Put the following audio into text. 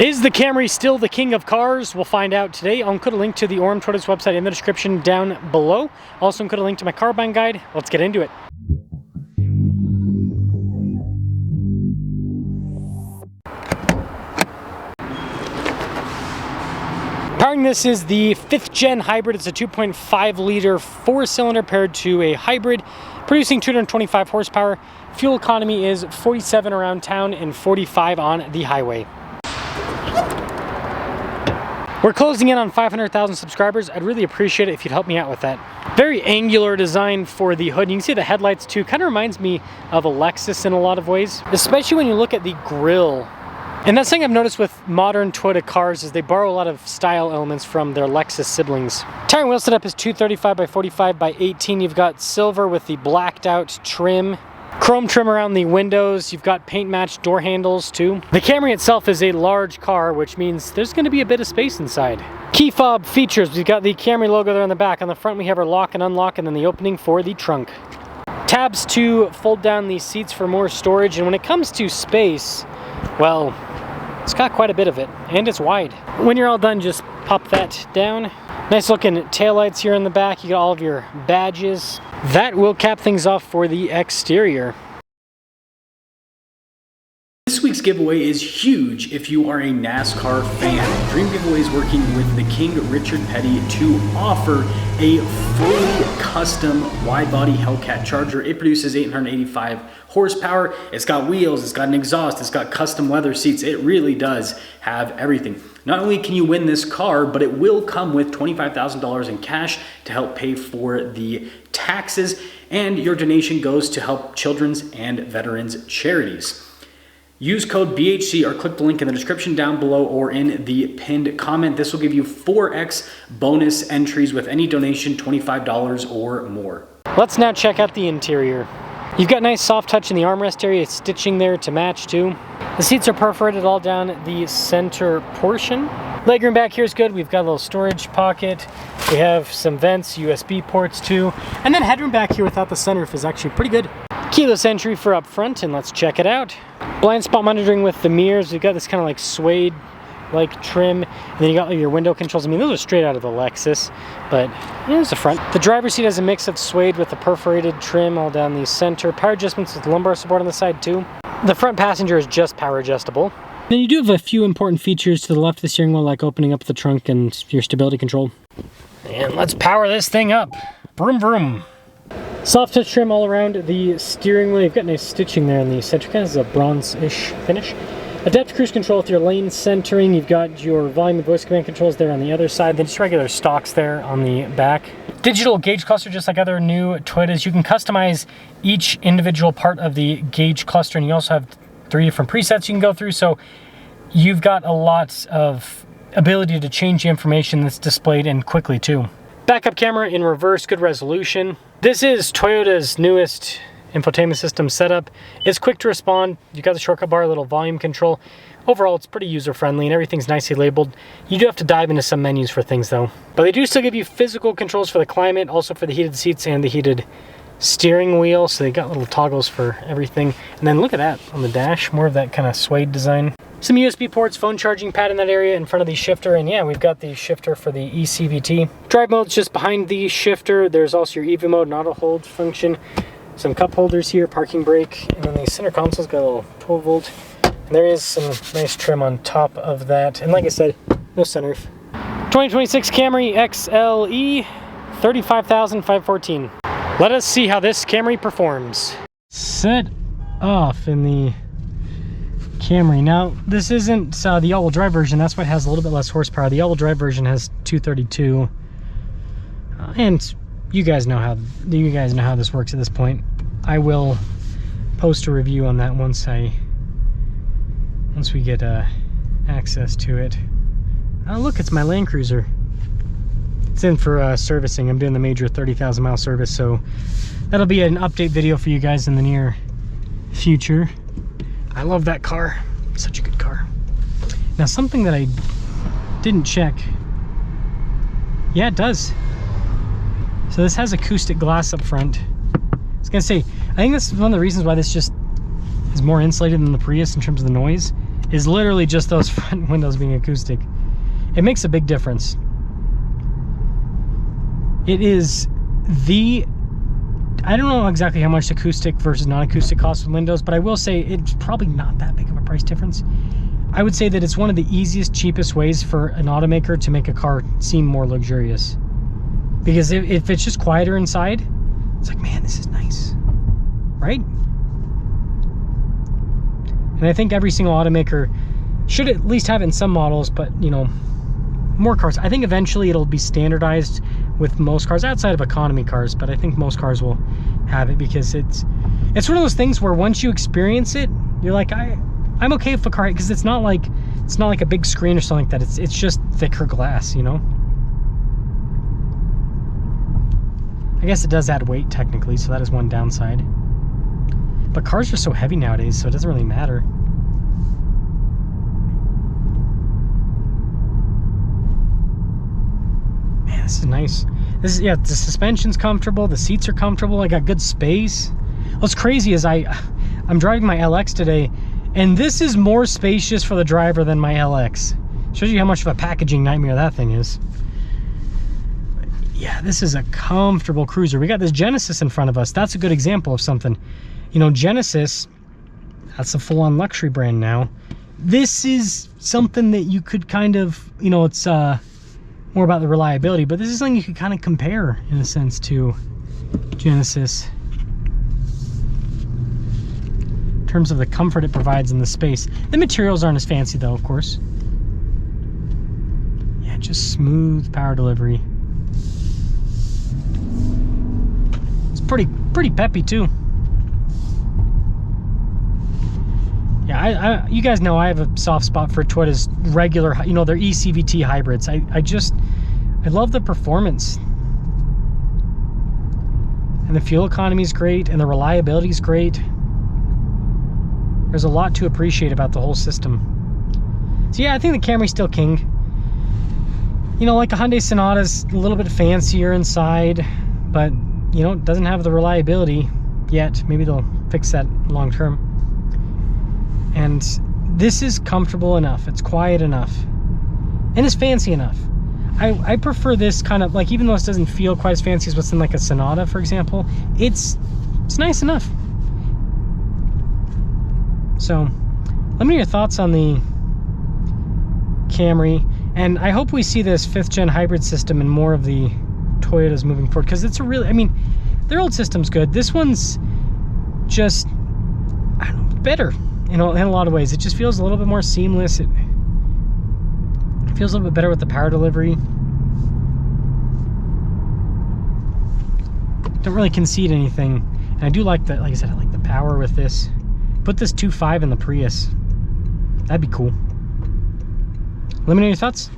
Is the Camry still the king of cars? We'll find out today. I'll include a link to the Orem Toyota's website in the description down below. Also include a link to my car buying guide. Let's get into it. Powering this is the 5th gen hybrid. It's a 2.5 liter 4-cylinder paired to a hybrid, producing 225 horsepower. Fuel economy is 47 around town and 45 on the highway. We're closing in on 500,000 subscribers. I'd really appreciate it if you'd help me out with that. Very angular design for the hood. You can see the headlights too. Kind of reminds me of a Lexus in a lot of ways, especially when you look at the grille. And that's something I've noticed with modern Toyota cars is they borrow a lot of style elements from their Lexus siblings. Tire and wheel setup is 235 by 45 by 18. You've got silver with the blacked out trim. Chrome trim around the windows. You've got paint matched door handles too. The Camry itself is a large car, which means there's going to be a bit of space inside. Key fob features. We've got the Camry logo there on the back. On the front we have our lock and unlock, and then the opening for the trunk. Tabs to fold down the seats for more storage. And when it comes to space, well, it's got quite a bit of it, and it's wide. When you're all done, just pop that down. Nice looking taillights here in the back. You got all of your badges. That will cap things off for the exterior. This week's giveaway is huge if you are a NASCAR fan. Dream Giveaway is working with the King Richard Petty to offer a fully custom wide-body Hellcat Charger. It produces 885 horsepower. It's got wheels, it's got an exhaust, it's got custom leather seats. It really does have everything. Not only can you win this car, but it will come with $25,000 in cash to help pay for the taxes, and your donation goes to help children's and veterans charities. Use code BHC or click the link in the description down below or in the pinned comment. This will give you 4x bonus entries with any donation, $25 or more. Let's now check out the interior. You've got nice soft touch in the armrest area, stitching there to match too. The seats are perforated all down the center portion. Legroom back here is good. We've got a little storage pocket. We have some vents, USB ports too. And then headroom back here without the sunroof is actually pretty good. Keyless entry for up front, and let's check it out. Blind spot monitoring with the mirrors. We've got this kind of like suede like trim, and then you got your window controls. I mean, those are straight out of the Lexus, but here's the front. The driver's seat has a mix of suede with the perforated trim all down the center. Power adjustments with lumbar support on the side too. The front passenger is just power adjustable. Then you do have a few important features to the left of the steering wheel, like opening up the trunk and your stability control. And let's power this thing up. Vroom vroom. Soft touch trim all around the steering wheel. You've got nice stitching there in the center. Kind of a bronze-ish finish. Adaptive cruise control with your lane centering. You've got your volume and voice command controls there on the other side. Then just regular stocks there on the back. Digital gauge cluster, just like other new Toyotas. You can customize each individual part of the gauge cluster, and you also have 3 different presets you can go through. So you've got a lot of ability to change the information that's displayed, and quickly too. Backup camera in reverse, good resolution. This is Toyota's newest infotainment system setup. It's quick to respond. You've got the shortcut bar, a little volume control. Overall, it's pretty user-friendly and everything's nicely labeled. You do have to dive into some menus for things though. But they do still give you physical controls for the climate, also for the heated seats and the heated steering wheel. So they got little toggles for everything. And then look at that on the dash, more of that kind of suede design. Some USB ports, phone charging pad in that area in front of the shifter, and yeah, we've got the shifter for the eCVT. Drive mode's just behind the shifter. There's also your EV mode and auto hold function. Some cup holders here, parking brake, and then the center console's got a little 12 volt. And there is some nice trim on top of that. And like I said, no sunroof. 2026 Camry XLE, $35,514. Let us see how this Camry performs. Set off in the Camry. Now, this isn't the all-wheel drive version. That's why it has a little bit less horsepower. The all-wheel drive version has 232, and you guys know how this works at this point. I will post a review on that once we get access to it. Oh, look, it's my Land Cruiser. It's in for servicing. I'm doing the major 30,000 mile service, so that'll be an update video for you guys in the near future. I love that car. Such a good car. Now, something that I didn't check. Yeah, it does. So this has acoustic glass up front. I was gonna say, I think this is one of the reasons why this just is more insulated than the Prius in terms of the noise, is literally just those front windows being acoustic. It makes a big difference. It is the, I don't know exactly how much acoustic versus non-acoustic costs with windows, but I will say it's probably not that big of a price difference. I would say that it's one of the easiest, cheapest ways for an automaker to make a car seem more luxurious. Because if it's just quieter inside, it's like, man, this is nice, right? And I think every single automaker should at least have it in some models, but you know, more cars. I think eventually it'll be standardized with most cars outside of economy cars, but I think most cars will have it because it's one of those things where once you experience it, you're like, I'm okay with a car, because it's not like a big screen or something like that. It's just thicker glass, you know. I guess it does add weight technically, so that is one downside. But cars are so heavy nowadays, so it doesn't really matter. Man, this is nice. This is, yeah, the suspension's comfortable, the seats are comfortable, I got good space. What's crazy is I'm driving my LX today, and this is more spacious for the driver than my LX. Shows you how much of a packaging nightmare that thing is. But yeah, this is a comfortable cruiser. We got this Genesis in front of us. That's a good example of something. You know, Genesis, that's a full-on luxury brand now. This is something that you could kind of, you know, it's more about the reliability, but this is something you could kind of compare in a sense to Genesis in terms of the comfort it provides in the space. The materials aren't as fancy though, of course. Yeah, just smooth power delivery. It's pretty peppy too. Yeah, you guys know I have a soft spot for Toyota's regular, you know, their eCVT hybrids. I love the performance. And the fuel economy is great, and the reliability is great. There's a lot to appreciate about the whole system. So yeah, I think the Camry's still king. You know, like a Hyundai Sonata's a little bit fancier inside, but, you know, it doesn't have the reliability yet. Maybe they'll fix that long term. And this is comfortable enough, it's quiet enough, and it's fancy enough. I prefer this kind of, like, even though this doesn't feel quite as fancy as what's in like a Sonata, for example, it's nice enough. So let me know your thoughts on the Camry, and I hope we see this 5th gen hybrid system in more of the Toyotas moving forward, because it's a really, I mean, their old system's good. This one's just, I don't know, better. You know, in a lot of ways, it just feels a little bit more seamless. It feels a little bit better with the power delivery. Don't really concede anything, and I do like the, like I said, I like the power with this. Put this 2.5 in the Prius. That'd be cool. Let me know your thoughts.